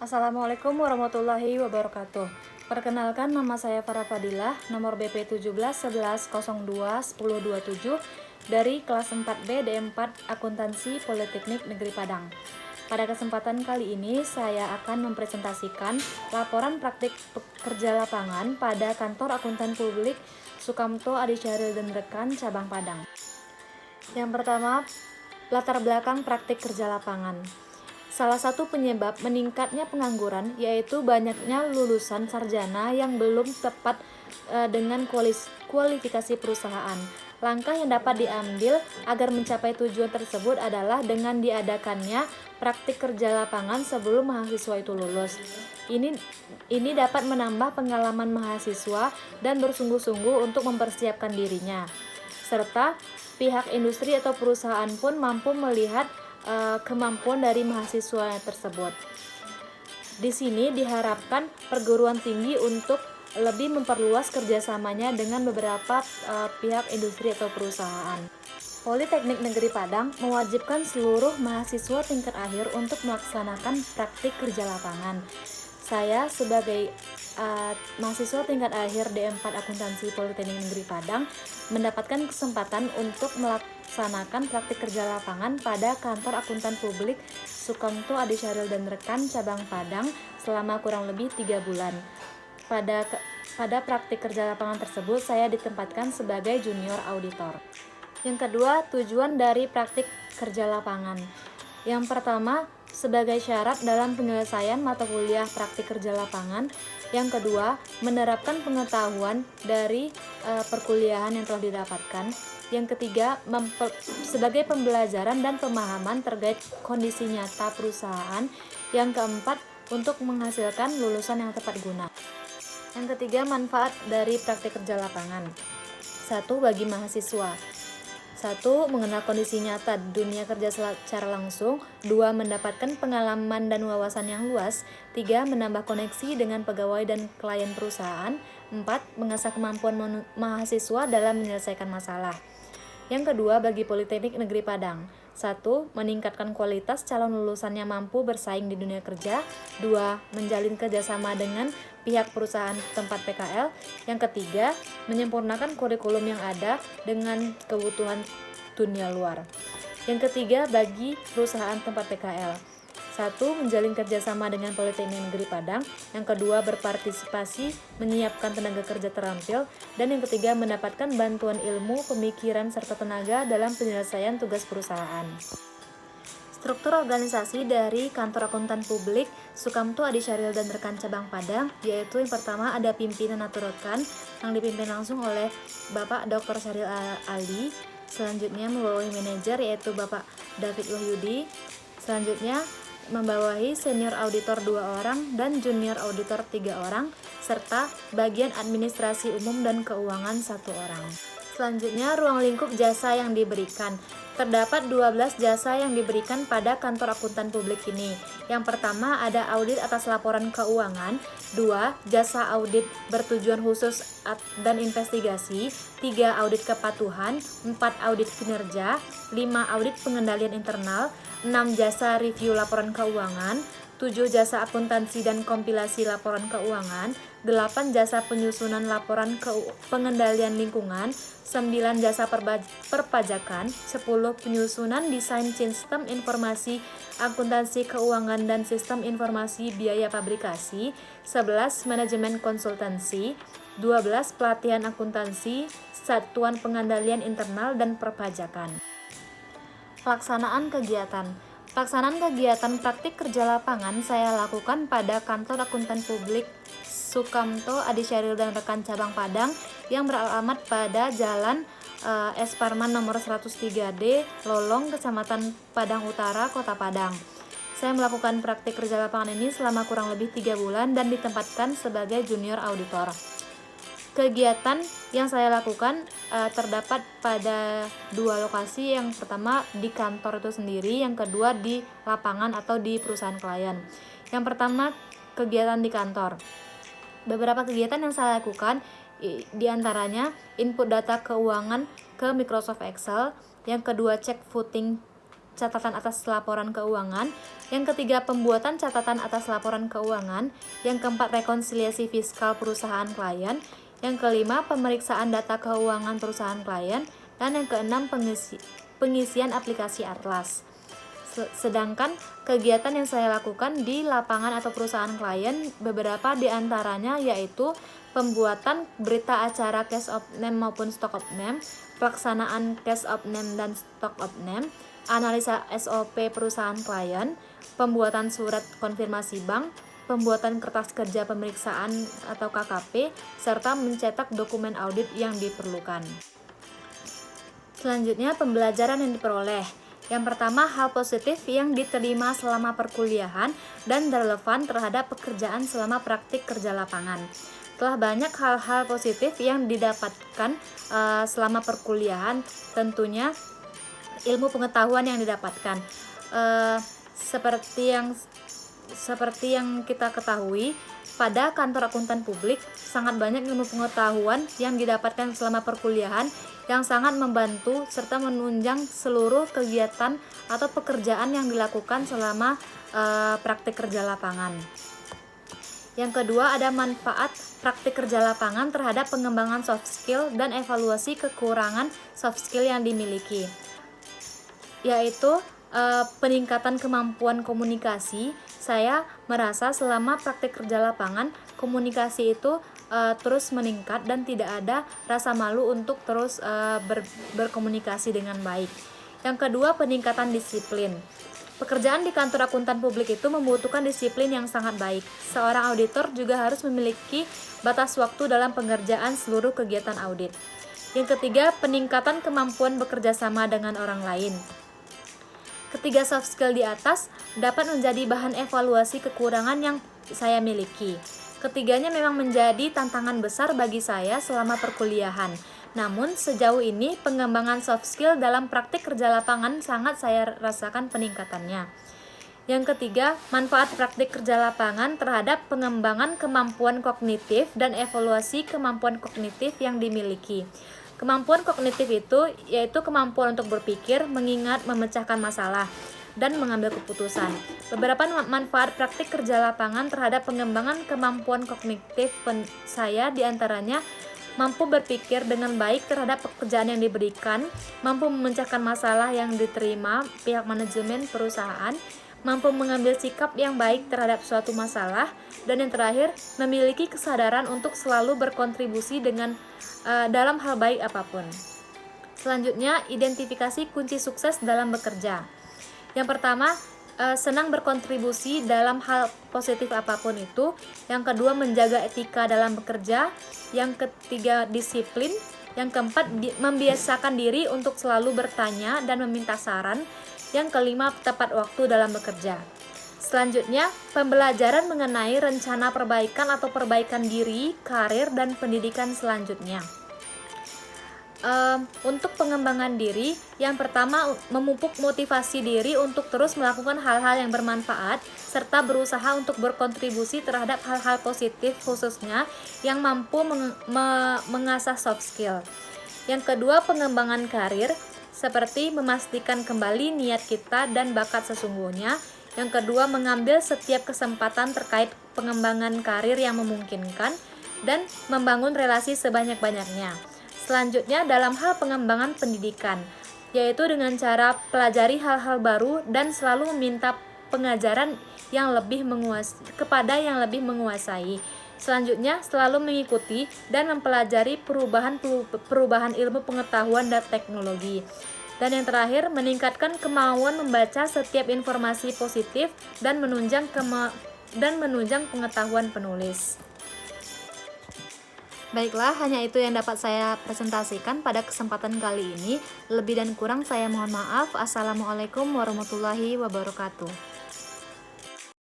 Assalamualaikum warahmatullahi wabarakatuh. Perkenalkan, nama saya Farah Fadilah, nomor BP 17 11 02 1027 dari kelas 4B D4 Akuntansi Politeknik Negeri Padang. Pada kesempatan kali ini saya akan mempresentasikan laporan praktik kerja lapangan pada Kantor Akuntan Publik Sukamto Adi Syahril dan Rekan Cabang Padang. Yang pertama, latar belakang praktik kerja lapangan. Salah satu penyebab meningkatnya pengangguran yaitu banyaknya lulusan sarjana yang belum tepat dengan kualifikasi perusahaan. Langkah yang dapat diambil agar mencapai tujuan tersebut adalah dengan diadakannya praktik kerja lapangan sebelum mahasiswa itu lulus. Ini dapat menambah pengalaman mahasiswa dan bersungguh-sungguh untuk mempersiapkan dirinya. Serta pihak industri atau perusahaan pun mampu melihat kemampuan dari mahasiswa tersebut. Di sini diharapkan perguruan tinggi untuk lebih memperluas kerjasamanya dengan beberapa pihak industri atau perusahaan. Politeknik Negeri Padang mewajibkan seluruh mahasiswa tingkat akhir untuk melaksanakan praktik kerja lapangan. Saya sebagai mahasiswa tingkat akhir D4 Akuntansi Politeknik Negeri Padang mendapatkan kesempatan untuk melaksanakan praktik kerja lapangan pada Kantor Akuntan Publik Sukamto Adi Syahril dan Rekan Cabang Padang selama kurang lebih 3 bulan. Pada praktik kerja lapangan tersebut saya ditempatkan sebagai junior auditor. Yang kedua, tujuan dari praktik kerja lapangan. Yang pertama, sebagai syarat dalam penyelesaian mata kuliah praktik kerja lapangan. Yang kedua, menerapkan pengetahuan dari perkuliahan yang telah didapatkan. Yang ketiga, sebagai pembelajaran dan pemahaman terkait kondisi nyata perusahaan. Yang keempat, untuk menghasilkan lulusan yang tepat guna. Yang ketiga, manfaat dari praktik kerja lapangan. 1. Bagi mahasiswa. 1. Mengenal kondisi nyata dunia kerja secara langsung. 2. Mendapatkan pengalaman dan wawasan yang luas. 3. Menambah koneksi dengan pegawai dan klien perusahaan. 4. Mengasah kemampuan mahasiswa dalam menyelesaikan masalah. Yang kedua, bagi Politeknik Negeri Padang. 1. Meningkatkan kualitas calon lulusan yang mampu bersaing di dunia kerja. 2. Menjalin kerjasama dengan pihak perusahaan tempat PKL. Yang ketiga, menyempurnakan kurikulum yang ada dengan kebutuhan dunia luar. Yang ketiga, bagi perusahaan tempat PKL. 1. Menjalin kerjasama dengan Politeknik Negeri Padang. Yang kedua, berpartisipasi menyiapkan tenaga kerja terampil. Dan yang ketiga, mendapatkan bantuan ilmu, pemikiran, serta tenaga dalam penyelesaian tugas perusahaan. Struktur organisasi dari Kantor Akuntan Publik Sukamto Adi Syahril dan Rekan Cabang Padang, yaitu yang pertama ada pimpinan atau rekan yang dipimpin langsung oleh Bapak Dr. Syahril Ali. Selanjutnya membawahi manajer yaitu Bapak David Wahyudi. Selanjutnya membawahi senior auditor 2 orang dan junior auditor 3 orang, serta bagian administrasi umum dan keuangan 1 orang. Selanjutnya, ruang lingkup jasa yang diberikan. Terdapat 12 jasa yang diberikan pada Kantor Akuntan Publik ini. Yang pertama ada audit atas laporan keuangan. 2. Jasa audit bertujuan khusus dan investigasi. 3. Audit kepatuhan. 4. Audit kinerja. 5. Audit pengendalian internal. 6. Jasa review laporan keuangan. 7. Jasa akuntansi dan kompilasi laporan keuangan. 8. Jasa penyusunan laporan pengendalian lingkungan. 9. Jasa perpajakan. 10. Penyusunan desain sistem informasi akuntansi keuangan dan sistem informasi biaya pabrikasi. 11. Manajemen konsultansi. 12. Pelatihan akuntansi, satuan pengendalian internal dan perpajakan. Pelaksanaan kegiatan. Pelaksanaan kegiatan praktik kerja lapangan saya lakukan pada Kantor Akuntan Publik Sukamto Adi Syahril dan Rekan Cabang Padang yang beralamat pada Jalan S. Parman nomor 103D, Lolong, Kecamatan Padang Utara, Kota Padang. Saya melakukan praktik kerja lapangan ini selama kurang lebih 3 bulan dan ditempatkan sebagai junior auditor. Kegiatan yang saya lakukan terdapat pada 2 lokasi. Yang pertama di kantor itu sendiri, yang kedua di lapangan atau di perusahaan klien. Yang pertama, kegiatan di kantor. Beberapa kegiatan yang saya lakukan diantaranya input data keuangan ke Microsoft Excel. Yang kedua, cek footing catatan atas laporan keuangan. Yang ketiga, pembuatan catatan atas laporan keuangan. Yang keempat, rekonsiliasi fiskal perusahaan klien. Yang kelima, pemeriksaan data keuangan perusahaan klien. Dan yang keenam, pengisian aplikasi Atlas. Sedangkan kegiatan yang saya lakukan di lapangan atau perusahaan klien, beberapa di antaranya yaitu pembuatan berita acara cash of name maupun stock of name, pelaksanaan cash of name dan stock of name, analisa SOP perusahaan klien, pembuatan surat konfirmasi bank, pembuatan kertas kerja pemeriksaan atau KKP, serta mencetak dokumen audit yang diperlukan. Selanjutnya, pembelajaran yang diperoleh. Yang pertama, hal positif yang diterima selama perkuliahan dan relevan terhadap pekerjaan selama praktik kerja lapangan. Telah banyak hal-hal positif yang didapatkan selama perkuliahan, tentunya ilmu pengetahuan yang didapatkan. Seperti yang kita ketahui, pada kantor akuntan publik sangat banyak ilmu pengetahuan yang didapatkan selama perkuliahan yang sangat membantu serta menunjang seluruh kegiatan atau pekerjaan yang dilakukan selama praktik kerja lapangan. Yang kedua, ada manfaat praktik kerja lapangan terhadap pengembangan soft skill dan evaluasi kekurangan soft skill yang dimiliki, yaitu peningkatan kemampuan komunikasi. Saya merasa selama praktik kerja lapangan, komunikasi itu terus meningkat dan tidak ada rasa malu untuk terus berkomunikasi dengan baik. Yang kedua, peningkatan disiplin. Pekerjaan di kantor akuntan publik itu membutuhkan disiplin yang sangat baik. Seorang auditor juga harus memiliki batas waktu dalam pengerjaan seluruh kegiatan audit. Yang ketiga, peningkatan kemampuan bekerja sama dengan orang lain. Ketiga soft skill di atas dapat menjadi bahan evaluasi kekurangan yang saya miliki. Ketiganya memang menjadi tantangan besar bagi saya selama perkuliahan. Namun sejauh ini pengembangan soft skill dalam praktik kerja lapangan sangat saya rasakan peningkatannya. Yang ketiga, manfaat praktik kerja lapangan terhadap pengembangan kemampuan kognitif dan evaluasi kemampuan kognitif yang dimiliki. Kemampuan kognitif itu yaitu kemampuan untuk berpikir, mengingat, memecahkan masalah, dan mengambil keputusan. Beberapa manfaat praktik kerja lapangan terhadap pengembangan kemampuan kognitif saya diantaranya mampu berpikir dengan baik terhadap pekerjaan yang diberikan, mampu memecahkan masalah yang diterima pihak manajemen perusahaan, mampu mengambil sikap yang baik terhadap suatu masalah, dan yang terakhir, memiliki kesadaran untuk selalu berkontribusi dalam hal baik apapun. Selanjutnya, identifikasi kunci sukses dalam bekerja. Yang pertama, senang berkontribusi dalam hal positif apapun itu. Yang kedua, menjaga etika dalam bekerja. Yang ketiga, disiplin. Yang keempat, membiasakan diri untuk selalu bertanya dan meminta saran. Yang kelima, tepat waktu dalam bekerja. Selanjutnya, pembelajaran mengenai rencana perbaikan atau perbaikan diri, karir, dan pendidikan selanjutnya. Untuk pengembangan diri, yang pertama, memupuk motivasi diri untuk terus melakukan hal-hal yang bermanfaat, serta berusaha untuk berkontribusi terhadap hal-hal positif khususnya yang mampu mengasah soft skill. Yang kedua, pengembangan karir, seperti memastikan kembali niat kita dan bakat sesungguhnya. Yang kedua, mengambil setiap kesempatan terkait pengembangan karir yang memungkinkan dan membangun relasi sebanyak-banyaknya. Selanjutnya, dalam hal pengembangan pendidikan, yaitu dengan cara pelajari hal-hal baru dan selalu meminta pengajaran kepada yang lebih menguasai. Selanjutnya, selalu mengikuti dan mempelajari perubahan ilmu pengetahuan dan teknologi. Dan yang terakhir, meningkatkan kemauan membaca setiap informasi positif dan menunjang pengetahuan penulis. Baiklah, hanya itu yang dapat saya presentasikan pada kesempatan kali ini. Lebih dan kurang saya mohon maaf. Assalamualaikum warahmatullahi wabarakatuh.